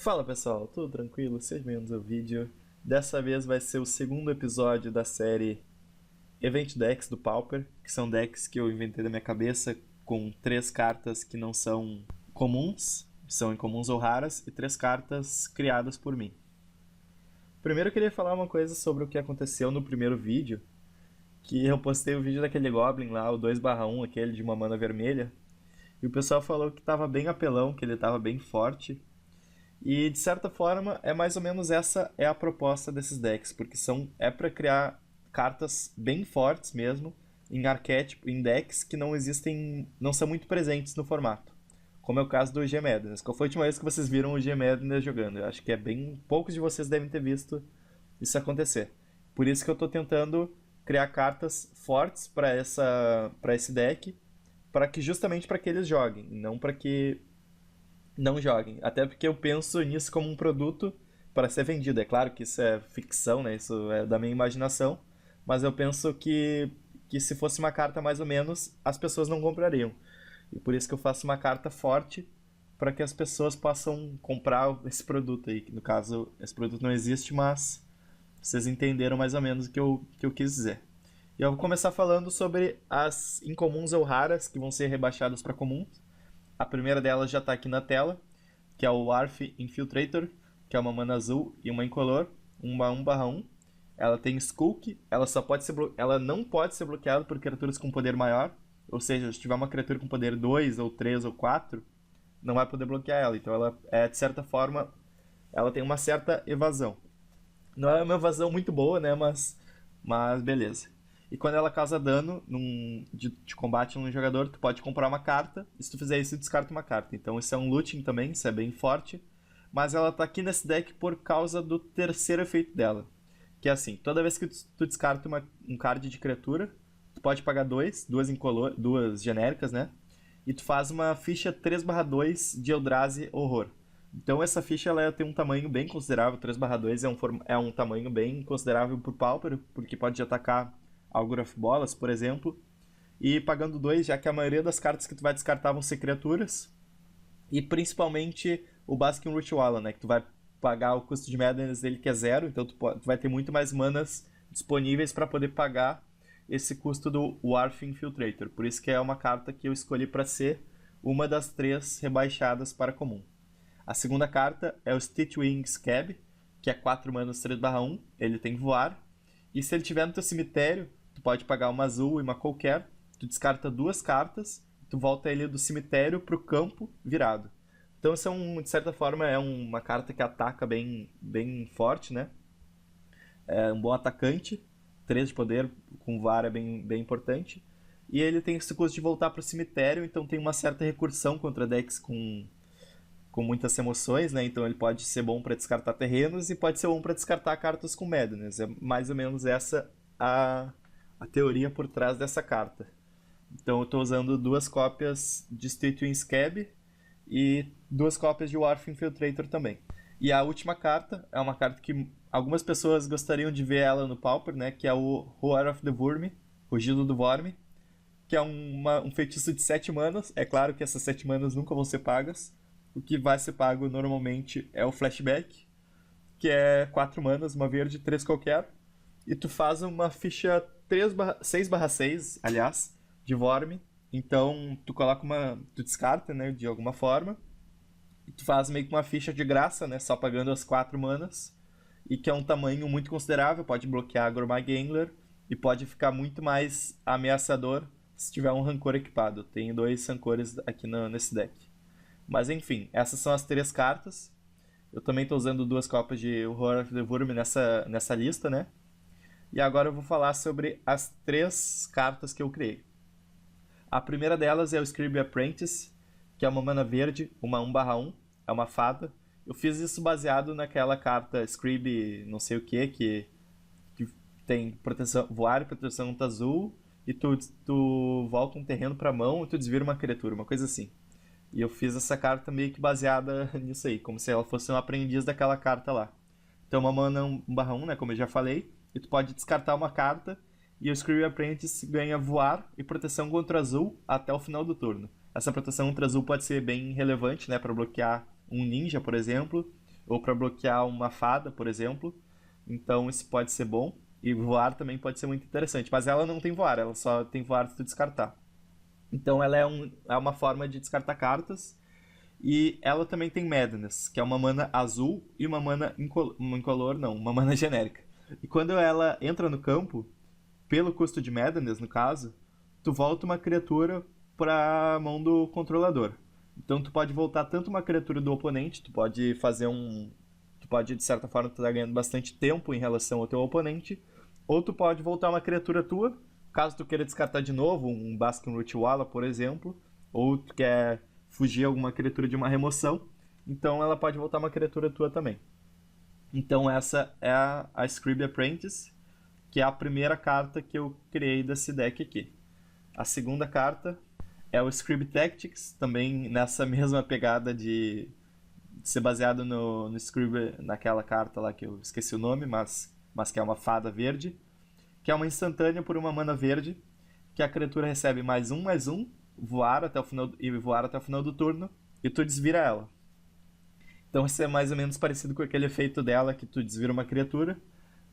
Fala pessoal, tudo tranquilo? Sejam bem-vindos ao vídeo. Dessa vez vai ser o segundo episódio da série Event Decks do Pauper, que são decks que eu inventei da minha cabeça com três cartas que não são comuns, são incomuns ou raras, e três cartas criadas por mim. Primeiro eu queria falar uma coisa sobre o que aconteceu no primeiro vídeo, que eu postei o vídeo daquele Goblin lá, o 2/1, aquele de uma mana vermelha, e o pessoal falou que tava bem apelão, que ele tava bem forte. E de certa forma é mais ou menos essa é a proposta desses decks, porque é para criar cartas bem fortes mesmo em arquétipo, em decks que não existem, não são muito presentes no formato. Como é o caso do G-Madness. Qual foi a última vez que vocês viram o G-Madness jogando? Eu acho que é bem poucos de vocês devem ter visto isso acontecer. Por isso que eu estou tentando criar cartas fortes para esse deck, para que justamente para que eles joguem, e não para que não joguem. Até porque eu penso nisso como um produto para ser vendido. É claro que isso é ficção, né? Isso é da minha imaginação. Mas eu penso que se fosse uma carta mais ou menos, as pessoas não comprariam. E por isso que eu faço uma carta forte para que as pessoas possam comprar esse produto aí. No caso, esse produto não existe, mas vocês entenderam mais ou menos o que eu quis dizer. E eu vou começar falando sobre as incomuns ou raras que vão ser rebaixadas para comuns. A primeira delas já está aqui na tela, que é o Warf Infiltrator, que é uma mana azul e uma incolor, uma 1/1. Ela tem Skulk, ela não pode ser bloqueada por criaturas com poder maior, ou seja, se tiver uma criatura com poder 2 ou 3 ou 4, não vai poder bloquear ela. Então ela é, de certa forma, ela tem uma certa evasão. Não é uma evasão muito boa, né, mas beleza. E quando ela causa dano de combate num jogador, tu pode comprar uma carta. E se tu fizer isso, descarta uma carta. Então isso é um looting também, isso é bem forte. Mas ela tá aqui nesse deck por causa do terceiro efeito dela. Que é assim, toda vez que tu descarta um card de criatura, tu pode pagar duas genéricas, né? E tu faz uma ficha 3/2 de Eldrazi Horror. Então essa ficha ela tem um tamanho bem considerável, 3/2 é um tamanho bem considerável pro Pauper, porque pode atacar Augur of Bolas, por exemplo, e pagando 2, já que a maioria das cartas que tu vai descartar vão ser criaturas, e principalmente o Basking Root Walla, né, que tu vai pagar o custo de Madness dele que é 0, então tu vai ter muito mais manas disponíveis para poder pagar esse custo do Warf Infiltrator. Por isso que é uma carta que eu escolhi para ser uma das 3 rebaixadas para comum. A segunda carta é o Stitchwing Scab, que é 4 manas 3/1, ele tem voar, e se ele tiver no teu cemitério, tu pode pagar uma azul e uma qualquer, tu descarta 2 cartas, tu volta ele do cemitério pro campo virado. Então isso de certa forma é uma carta que ataca bem forte, né? É um bom atacante, 3 de poder com VAR é bem importante. E ele tem esse custo de voltar pro cemitério, então tem uma certa recursão contra decks com muitas emoções, né? Então ele pode ser bom para descartar terrenos e pode ser bom para descartar cartas com Madness. É mais ou menos essa a teoria por trás dessa carta. Então eu estou usando 2 cópias de Stitchwing Scab e 2 cópias de Warf Infiltrator também. E a última carta é uma carta que algumas pessoas gostariam de ver ela no Pauper, né? Que é o Roar of the Worm, Rugido do Vorme, que é um feitiço de 7 manas. É claro que essas 7 manas nunca vão ser pagas. O que vai ser pago normalmente é o Flashback, que é 4 manas, uma verde, 3 qualquer. E tu faz uma ficha 6/6, aliás, de Vorme. Então tu descarta, né, de alguma forma. E tu faz meio que uma ficha de graça, né, só pagando as 4 manas. E que é um tamanho muito considerável, pode bloquear Gromag Angler. E pode ficar muito mais ameaçador se tiver um Rancor equipado. Tem 2 Rancores aqui nesse deck. Mas enfim, essas são as 3 cartas. Eu também estou usando 2 cópias de Horror of the Worm nessa lista, né? E agora eu vou falar sobre as 3 cartas que eu criei. A primeira delas é o Scribe Apprentice, que é uma mana verde, uma 1/1, é uma fada. Eu fiz isso baseado naquela carta Scribe não sei o que tem proteção, voar e proteção azul, e tu volta um terreno pra mão e tu desvira uma criatura, uma coisa assim. E eu fiz essa carta meio que baseada nisso aí, como se ela fosse um aprendiz daquela carta lá. Então uma mana 1/1, né, como eu já falei, e tu pode descartar uma carta, e o Scribe Apprentice ganha voar e proteção contra azul até o final do turno. Essa proteção contra azul pode ser bem relevante, né, para bloquear um ninja, por exemplo, ou para bloquear uma fada, por exemplo. Então isso pode ser bom. E voar também pode ser muito interessante. Mas ela não tem voar, ela só tem voar se tu descartar. Então ela é uma forma de descartar cartas. E ela também tem Madness, que é uma mana azul e uma mana incolor, não, uma mana genérica. E quando ela entra no campo, pelo custo de Madness, no caso, tu volta uma criatura pra mão do controlador. Então tu pode voltar tanto uma criatura do oponente, tu pode fazer um. Tu pode, de certa forma, estar ganhando bastante tempo em relação ao teu oponente, ou tu pode voltar uma criatura tua, caso tu queira descartar de novo, um Baskin Rootwalla, por exemplo, ou tu quer fugir alguma criatura de uma remoção, então ela pode voltar uma criatura tua também. Então essa é a Scribe Apprentice, que é a primeira carta que eu criei desse deck aqui. A segunda carta é o Scribe Tactics, também nessa mesma pegada de ser baseado no Scribe, naquela carta lá que eu esqueci o nome, mas que é uma fada verde, que é uma instantânea por uma mana verde, que a criatura recebe mais um, voar até o final do turno, e tu desvira ela. Então isso é mais ou menos parecido com aquele efeito dela que tu desvira uma criatura.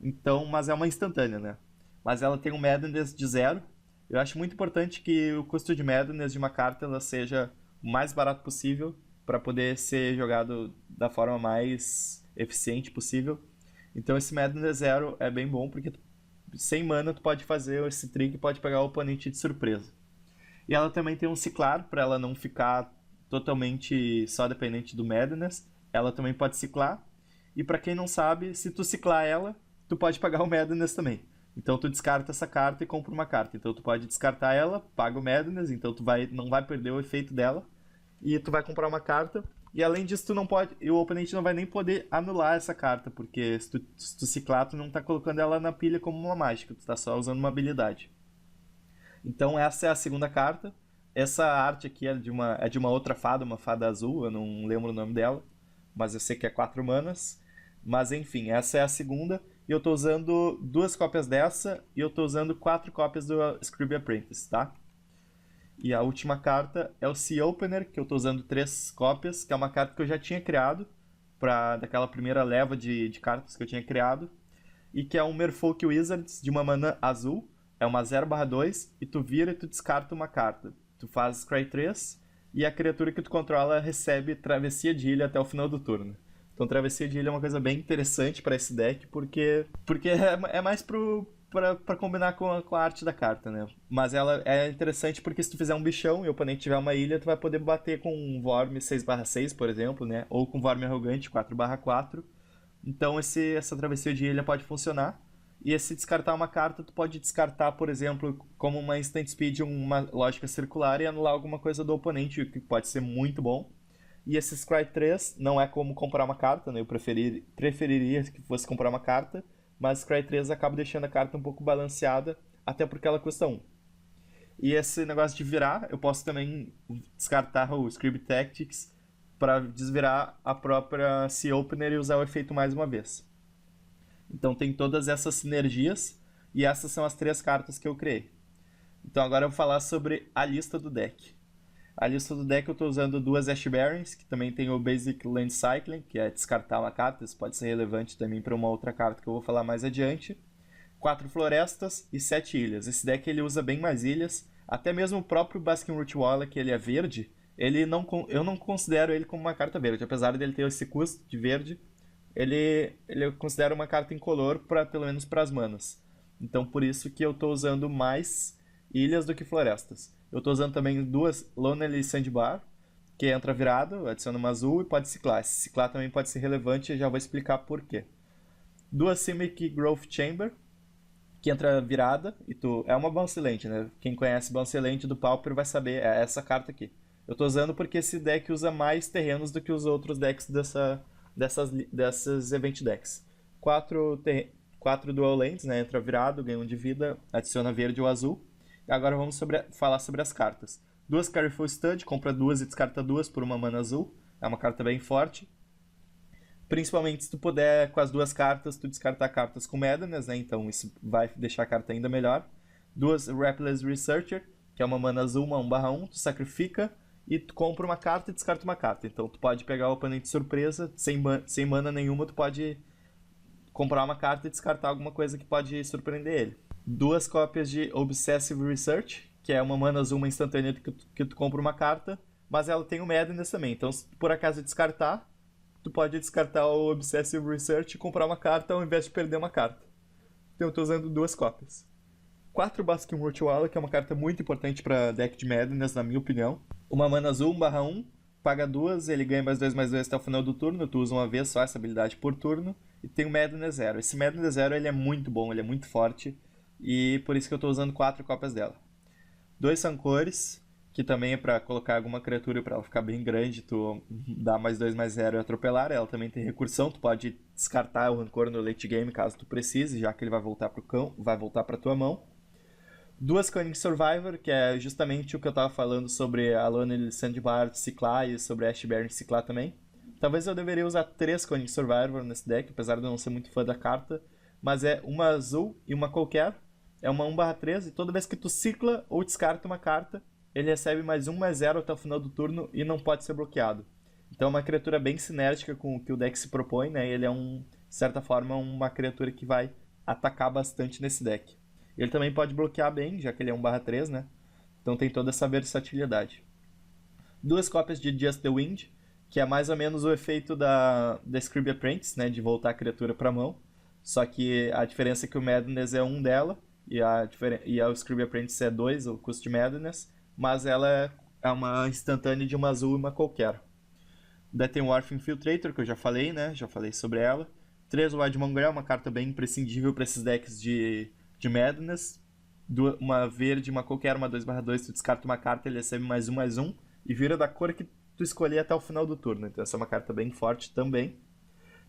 Então, mas é uma instantânea, né? Mas ela tem um Madness de zero. Eu acho muito importante que o custo de Madness de uma carta ela seja o mais barato possível para poder ser jogado da forma mais eficiente possível. Então esse Madness zero é bem bom porque sem mana tu pode fazer esse trick e pode pegar o oponente de surpresa. E ela também tem um ciclar para ela não ficar totalmente só dependente do Madness. Ela também pode ciclar. E para quem não sabe, se tu ciclar ela, tu pode pagar o Madness também. Então tu descarta essa carta e compra uma carta. Então tu pode descartar ela, paga o Madness, então não vai perder o efeito dela. E tu vai comprar uma carta. E além disso, tu não pode. E o oponente não vai nem poder anular essa carta. Porque se tu ciclar, tu não tá colocando ela na pilha como uma mágica. Tu tá só usando uma habilidade. Então essa é a segunda carta. Essa arte aqui é de uma outra fada, uma fada azul, eu não lembro o nome dela, mas eu sei que é 4 manas. Mas enfim, essa é a segunda. E eu tô usando 2 cópias dessa e eu tô usando 4 cópias do Scribe Apprentice, tá? E a última carta é o Sea Opener, que eu tô usando 3 cópias, que é uma carta que eu já tinha criado, daquela primeira leva de cartas que eu tinha criado. E que é um Merfolk Wizards de uma mana azul. É uma 0/2 e tu vira e tu descarta uma carta. Tu faz Scry 3 e a criatura que tu controla recebe Travessia de Ilha até o final do turno. Então Travessia de Ilha é uma coisa bem interessante para esse deck porque é mais pra combinar com a arte da carta, né? Mas ela é interessante porque se tu fizer um bichão e o oponente tiver uma ilha, tu vai poder bater com um Vorme 6/6, por exemplo, né? Ou com Vorme Arrogante 4/4. Então essa travessia de ilha pode funcionar. E se descartar uma carta, tu pode descartar, por exemplo, como uma instant speed, uma lógica circular e anular alguma coisa do oponente, o que pode ser muito bom. E esse Scry 3 não é como comprar uma carta, né? Eu preferiria que fosse comprar uma carta, mas Scry 3 acaba deixando a carta um pouco balanceada, até porque ela custa 1. E esse negócio de virar, eu posso também descartar o Scribe Tactics para desvirar a própria Sea Opener e usar o efeito mais uma vez. Então tem todas essas sinergias e essas são as 3 cartas que eu criei. Então agora eu vou falar sobre a lista do deck. A lista do deck eu estou usando 2 Ash Barrens, que também tem o Basic Land Cycling, que é descartar uma carta, isso pode ser relevante também para uma outra carta que eu vou falar mais adiante. 4 florestas e 7 ilhas. Esse deck ele usa bem mais ilhas, até mesmo o próprio Baskin Rootwalla, que ele é verde, eu não considero ele como uma carta verde, apesar dele ter esse custo de verde, ele eu considero uma carta incolor, pelo menos para as manas. Então por isso que eu estou usando mais ilhas do que florestas. Eu estou usando também 2 Lonely Sandbar, que entra virado, adiciona uma azul e pode ciclar. Esse ciclar também pode ser relevante e já vou explicar por quê. 2 Simic Growth Chamber, que entra virada, é uma Bounce Land, né? Quem conhece Bounce Land do Pauper vai saber, é essa carta aqui. Eu estou usando porque esse deck usa mais terrenos do que os outros decks dessas Event Decks. 4 Dual Lands, né? Entra virado, ganha 1 de vida, adiciona verde ou azul. E agora vamos falar sobre as cartas. 2 Careful Stud, compra 2 e descarta 2 por uma mana azul. É uma carta bem forte. Principalmente se tu puder, com as 2 cartas, tu descartar cartas com Madness, né? Então isso vai deixar a carta ainda melhor. 2 Raptless Researcher, que é uma mana azul, uma 1/1. Tu sacrifica e tu compra uma carta e descarta uma carta. Então tu pode pegar o oponente de surpresa, sem mana nenhuma, tu pode comprar uma carta e descartar alguma coisa que pode surpreender ele. Duas cópias de Obsessive Research, que é uma mana azul, uma instantânea que tu compra uma carta, mas ela tem o Madness também. Então, se tu por acaso descartar, tu pode descartar o Obsessive Research e comprar uma carta ao invés de perder uma carta. Então eu tô usando duas cópias. 4 Basking Ritual, que é uma carta muito importante para deck de Madness, na minha opinião. Uma mana azul, 1/1, paga 2, ele ganha mais 2 até o final do turno, tu usa uma vez só essa habilidade por turno, e tem o Madness Zero. Esse Madness Zero ele é muito bom, ele é muito forte, e por isso que eu tô usando 4 cópias dela. 2 Sancores, que também é pra colocar alguma criatura pra ela ficar bem grande, tu dá mais 2/0 e atropelar. Ela também tem recursão, tu pode descartar o Rancor no late game caso tu precise, já que ele vai voltar pra tua mão. 2 Cunning Survivor, que é justamente o que eu tava falando sobre a Lona Sandbard ciclar e sobre a Ash Baron ciclar também. Talvez eu deveria usar 3 Cunning Survivor nesse deck, apesar de eu não ser muito fã da carta, mas é uma azul e uma qualquer. É uma 1/3 e toda vez que tu cicla ou descarta uma carta, ele recebe mais 0 até o final do turno e não pode ser bloqueado. Então é uma criatura bem sinérgica com o que o deck se propõe, né? Ele é, de certa forma, uma criatura que vai atacar bastante nesse deck. Ele também pode bloquear bem, já que ele é 1/3, né? Então tem toda essa versatilidade. 2 cópias de Just the Wind, que é mais ou menos o efeito da Scribe Apprentice, né? De voltar a criatura pra mão. Só que a diferença é que o Madness é 1 dela, e a Scribe Apprentice é 2, o custo de Madness, mas ela é uma instantânea de uma azul e uma qualquer. Daí tem o Orphan Infiltrator, que eu já falei, né? Já falei sobre ela. 3 Wide Mongrel, uma carta bem imprescindível para esses decks de Madness. Uma verde, uma qualquer, uma 2/2, tu descarta uma carta, ele recebe mais 1 e vira da cor que tu escolher até o final do turno. Então essa é uma carta bem forte também.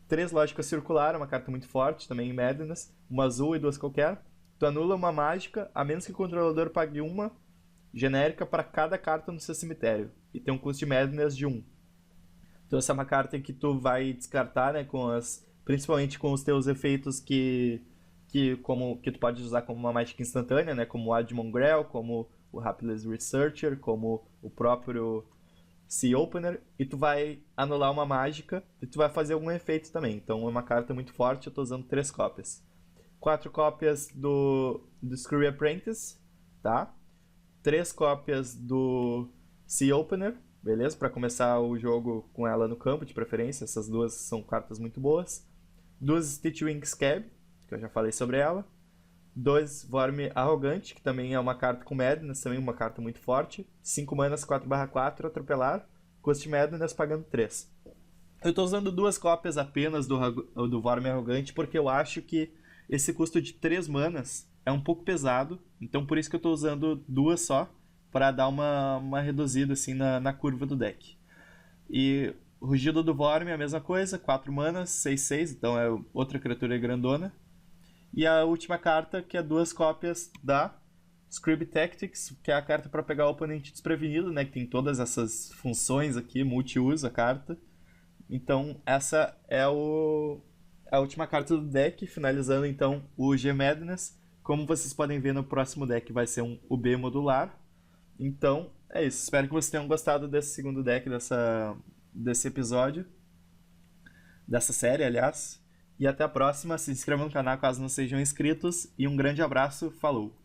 3 Lógica Circular, uma carta muito forte também em Madness. Uma azul e 2 qualquer. Tu anula uma mágica, a menos que o controlador pague uma genérica para cada carta no seu cemitério. E tem um custo de Madness de 1. Então essa é uma carta que tu vai descartar, né, principalmente com os teus efeitos que tu pode usar como uma mágica instantânea, né, como o Ad Mongrel, como o Hapless Researcher, como o próprio Sea Opener, e tu vai anular uma mágica e tu vai fazer algum efeito também. Então é uma carta muito forte, eu estou usando 3 cópias. 4 cópias do Screw Apprentice, tá? 3 cópias do Sea Opener, beleza? Para começar o jogo com ela no campo, de preferência. Essas duas são cartas muito boas. 2 Stitchwing Scab, que eu já falei sobre ela. 2 Vorme Arrogante, que também é uma carta com Madness, também uma carta muito forte. 5 manas, 4/4, atropelar. Custo Madness pagando 3. Eu estou usando 2 cópias apenas do Vorme Arrogante, porque eu acho que esse custo de 3 manas é um pouco pesado, então por isso que eu estou usando 2 só, para dar uma reduzida assim na curva do deck. E o Rugido do Vorme é a mesma coisa, 4 manas, 6/6, então é outra criatura grandona. E a última carta, que é 2 cópias da Scribe Tactics, que é a carta para pegar o oponente desprevenido, né, que tem todas essas funções aqui, multi-uso a carta. Então essa é a última carta do deck, finalizando então o G-Madness. Como vocês podem ver, no próximo deck vai ser um UB modular. Então é isso, espero que vocês tenham gostado desse segundo deck, desse episódio, dessa série, aliás. E até a próxima, se inscrevam no canal caso não sejam inscritos, e um grande abraço, falou!